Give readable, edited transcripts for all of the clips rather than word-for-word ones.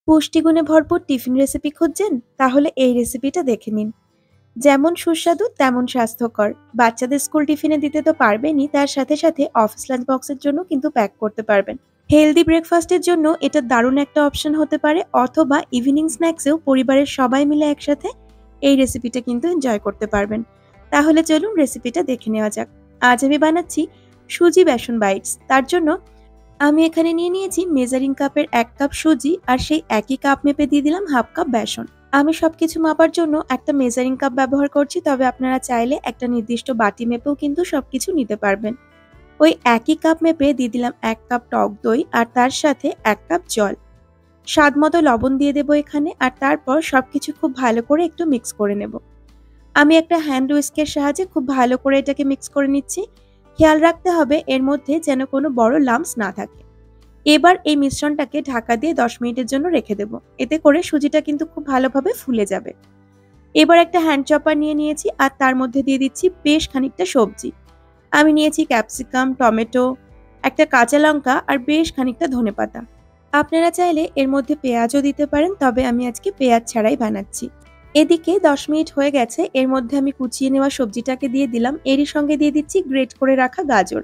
পুষ্টিগুণে ভরপুর tiffin recipe খুঁজছেন? তাহলে এই রেসিপিটা দেখে নিন। যেমন সুস্বাদু তেমন স্বাস্থ্যকর। বাচ্চাদের স্কুল টিফিনে দিতে তো পারবেনই, তার সাথে সাথে অফিস লাঞ্চ বক্সের জন্য কিন্তু প্যাক করতে পারবেন। হেলদি ব্রেকফাস্টের জন্য এটা দারুণ একটা অপশন হতে পারে, অথবা ইভিনিং স্ন্যাক্সেও পরিবারের সবাই মিলে একসাথে এই রেসিপিটা কিন্তু এনজয় করতে পারবেন। তাহলে চলুন রেসিপিটা দেখে নেওয়া যাক। আজ আমি বানাচ্ছি সুজি বেসন বাইটস। তার জন্য আমি এখানে নিয়ে নিয়েছি মেজারিং কাপের 1 কাপ সুজি, আর সেই একই কাপ মেপে দিয়ে দিলাম হাফ কাপ বেসন। আমি সবকিছু মাপার জন্য একটা মেজারিং কাপ ব্যবহার করছি, তবে আপনারা চাইলে একটা নির্দিষ্ট বাটি মেপেও কিন্তু সবকিছু নিতে পারবেন। ওই একই কাপ মেপে দিয়ে দিলাম 1 কাপ টক দই, আর তার সাথে 1 কাপ জল। স্বাদ মতো লবণ দিয়ে দেবো এখানে, আর তারপর সবকিছু খুব ভালো করে একটু মিক্স করে নেব। আমি একটা হ্যান্ড উইস্কের সাহায্যে খুব ভালো করে এটাকে মিক্স করে নিচ্ছি। খেয়াল রাখতে হবে এর মধ্যে যেন কোনো বড় লাম্পস না থাকে। এবার এই মিশ্রণটাকে ঢাকা দিয়ে 10 মিনিটের জন্য রেখে দেব। এতে করে সুজিটা কিন্তু খুব ভালোভাবে ফুলে যাবে। এবার একটা হ্যান্ড চপার নিয়ে নিয়েছি, আর তার মধ্যে দিয়ে দিচ্ছি বেশ খানিকটা সবজি। আমি নিয়েছি ক্যাপসিকাম, টমেটো, একটা কাঁচা লঙ্কা, আর বেশ খানিকটা ধনেপাতা। আপনারা চাইলে এর মধ্যে পেঁয়াজও দিতে পারেন, তবে আমি আজকে পেঁয়াজ ছাড়াই বানাচ্ছি। এদিকে 10 মিনিট হয়ে গেছে, এর মধ্যে আমি কুচিয়ে নেওয়া সবজিটাকে দিয়ে দিলাম। এরই সঙ্গে দিয়ে দিচ্ছি গ্রেট করে রাখা গাজর।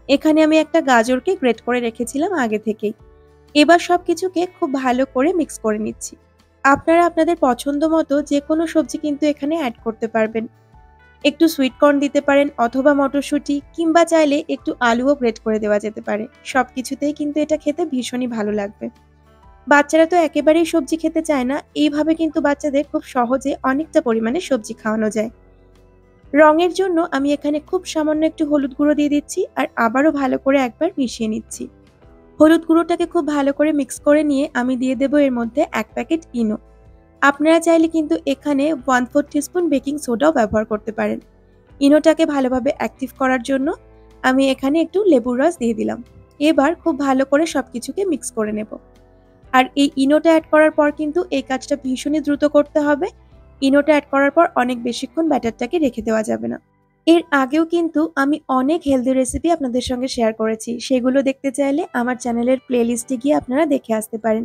এখানে আমি একটা গাজরকে গ্রেট করে রেখেছিলাম আগে থেকেই। এবার সবকিছুকে খুব ভালো করে মিক্স করে নিচ্ছি। আপনারা আপনাদের পছন্দ মতো যে কোনো সবজি কিন্তু এখানে অ্যাড করতে পারবেন। একটু সুইট কর্ন দিতে পারেন, অথবা মটরশুঁটি, কিংবা চাইলে একটু আলুও গ্রেট করে দেওয়া যেতে পারে। সবকিছুতেই কিন্তু এটা খেতে ভীষণই ভালো লাগবে। বাচ্চারা তো একেবারেই সবজি খেতে চায় না, এইভাবে কিন্তু বাচ্চাদের খুব সহজে অনেকটা পরিমাণে সবজি খাওয়ানো যায়। রঙের জন্য আমি এখানে খুব সামান্য একটু হলুদ গুঁড়ো দিয়ে দিচ্ছি, আর আবারও ভালো করে একবার মিশিয়ে নিচ্ছি। হলুদ গুঁড়োটাকে খুব ভালো করে মিক্স করে নিয়ে আমি দিয়ে দেবো এর মধ্যে 1 প্যাকেট ইনো। আপনারা চাইলে কিন্তু এখানে 1/4 টিস্পুন বেকিং সোডাও ব্যবহার করতে পারেন। ইনোটাকে ভালোভাবে অ্যাক্টিভ করার জন্য আমি এখানে একটু লেবুর রস দিয়ে দিলাম। এবার খুব ভালো করে সবকিছুকে মিক্স করে নেব। আর এই ইনোটা অ্যাড করার পর কিন্তু এই কাজটা ভীষণই দ্রুত করতে হবে। ইনোটা অ্যাড করার পর অনেক বেশিক্ষণ ব্যাটারটাকে রেখে দেওয়া যাবে না। এর আগেও কিন্তু আমি অনেক হেলদি রেসিপি আপনাদের সঙ্গে শেয়ার করেছি। সেগুলো দেখতে চাইলে আমার চ্যানেলের প্লেলিস্টে গিয়ে আপনারা দেখে আসতে পারেন।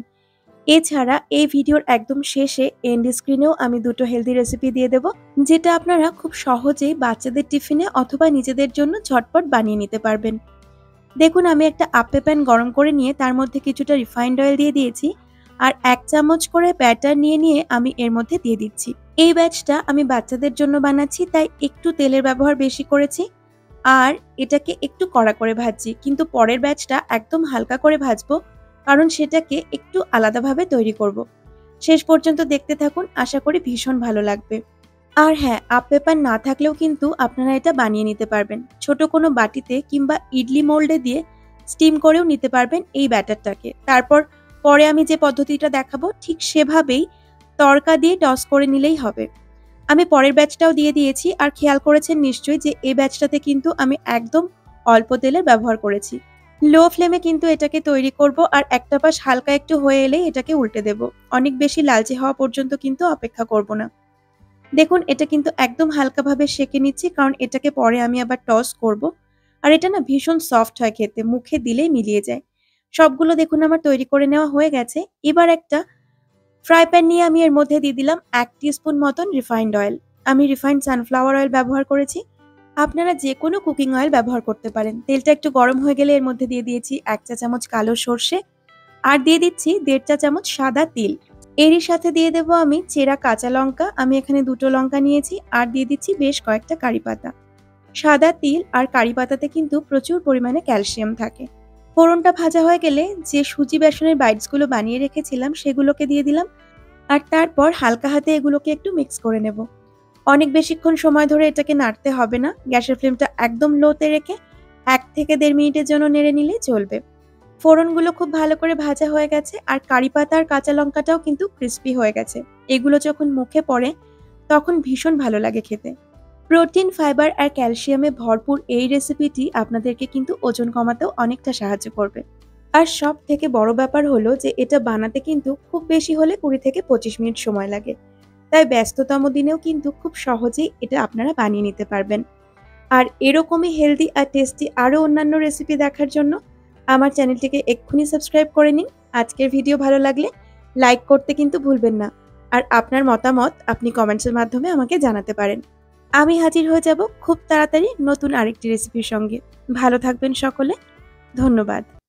এছাড়া এই ভিডিওর একদম শেষে এন্ড স্ক্রিনেও আমি 2টো হেলদি রেসিপি দিয়ে দেব, যেটা আপনারা খুব সহজেই বাচ্চাদের টিফিনে অথবা নিজেদের জন্য ঝটপট বানিয়ে নিতে পারবেন। দেখুন, আমি একটা আপ্পে প্যান গরম করে নিয়ে তার মধ্যে কিছুটা রিফাইন্ড অয়েল দিয়ে দিয়েছি, আর 1 চামচ করে ব্যাটার নিয়ে আমি এর মধ্যে দিয়ে দিচ্ছি। এই ব্যাচটা আমি বাচ্চাদের জন্য বানাচ্ছি, তাই একটু তেলের ব্যবহার বেশি করেছি, আর এটাকে একটু কড়া করে ভাজছি। কিন্তু পরের ব্যাচটা একদম হালকা করে ভাজবো, কারণ সেটাকে একটু আলাদাভাবে তৈরি করব। শেষ পর্যন্ত দেখতে থাকুন, আশা করি ভীষণ ভালো লাগবে। আর হ্যাঁ, আপ্পে প্যান না থাকলেও কিন্তু আপনারা এটা বানিয়ে নিতে পারবেন। ছোট কোনো বাটিতে কিংবা ইডলি মোল্ডে দিয়ে স্টিম করেও নিতে পারবেন এই ব্যাটারটাকে। তারপর পরে আমি যে পদ্ধতিটা দেখাবো ঠিক সেভাবেই তড়কা দিয়ে টস করে নিলেই হবে। আমি পরের ব্যাচটাও দিয়ে দিয়েছি, আর খেয়াল করেছেন নিশ্চয়ই যে এই ব্যাচটাতে কিন্তু আমি একদম অল্প তেলের ব্যবহার করেছি। লো ফ্লেমে কিন্তু এটাকে তৈরি করব, আর একটা পাশ হালকা একটু হয়ে এলেই এটাকে উল্টে দেব। অনেক বেশি লালচে হওয়া পর্যন্ত কিন্তু অপেক্ষা করব না। দেখুন, এটা কিন্তু একদম হালকাভাবে সেঁকে নিচ্ছি, কারণ এটাকে পরে আমি আবার টস করব। আর এটা না ভীষণ সফট হয় খেতে, মুখে দিলেই মিলিয়ে যায়। সবগুলো দেখুন আমার তৈরি করে নেওয়া হয়ে গেছে। এবার একটা ফ্রাই প্যান নিয়ে আমি এর মধ্যে দিয়ে দিলাম 1 টিস্পুন মতন রিফাইন্ড অয়েল। আমি রিফাইন্ড সানফ্লাওয়ার অয়েল ব্যবহার করেছি। আপনারা যে কোনো কুকিং অয়েল ব্যবহার করতে পারেন। তেলটা একটু গরম হয়ে গেলে এর মধ্যে দিয়ে দিয়েছি 1 চা চামচ কালো সর্ষে, আর দিয়ে দিচ্ছি 1.5 চা চামচ সাদা তিল। এরই সাথে দিয়ে দেবো আমি চেরা কাঁচা লঙ্কা। আমি এখানে 2টো লঙ্কা নিয়েছি, আর দিয়ে দিচ্ছি বেশ কয়েকটা কারি পাতা। সাদা তিল আর কারি পাতাতে কিন্তু প্রচুর পরিমাণে ক্যালসিয়াম থাকে। ফোড়নটা ভাজা হয়ে গেলে যে সুজি বেসনের বাইটসগুলো বানিয়ে রেখেছিলাম সেগুলোকে দিয়ে দিলাম, আর তারপর হালকা হাতে এগুলোকে একটু মিক্স করে নেব। অনেক বেশিক্ষণ সময় ধরে এটাকে নাড়তে হবে না। গ্যাসের ফ্লেমটা একদম লোতে রেখে 1 থেকে 1.5 মিনিটের জন্য নেড়ে নিলেই চলবে। ফোড়নগুলো খুব ভালো করে ভাজা হয়ে গেছে, আর কারি পাতা আর কাঁচা লঙ্কাটাও কিন্তু ক্রিস্পি হয়ে গেছে। এগুলো যখন মুখে পড়ে তখন ভীষণ ভালো লাগে খেতে। প্রোটিন, ফাইবার আর ক্যালসিয়ামে ভরপুর এই রেসিপিটি আপনাদেরকে কিন্তু ওজন কমাতেও অনেকটা সাহায্য করবে। আর সব থেকে বড় ব্যাপার হলো যে এটা বানাতে কিন্তু খুব বেশি হলে 20 থেকে 25 মিনিট সময় লাগে। তাই ব্যস্ততম দিনেও কিন্তু খুব সহজেই এটা আপনারা বানিয়ে নিতে পারবেন। আর এরকমই হেলদি আর টেস্টি আরও অন্যান্য রেসিপি দেখার জন্য আমার চ্যানেলটিকে এক্ষুনি সাবস্ক্রাইব করে নিন। আজকের ভিডিও ভালো লাগলে লাইক করতে কিন্তু ভুলবেন না। আর আপনার মতামত আপনি কমেন্টসের মাধ্যমে আমাকে জানাতে পারেন। আমি হাজির হয়ে যাব খুব তাড়াতাড়ি নতুন আরেকটি রেসিপির সঙ্গে। ভালো থাকবেন সকলে। ধন্যবাদ।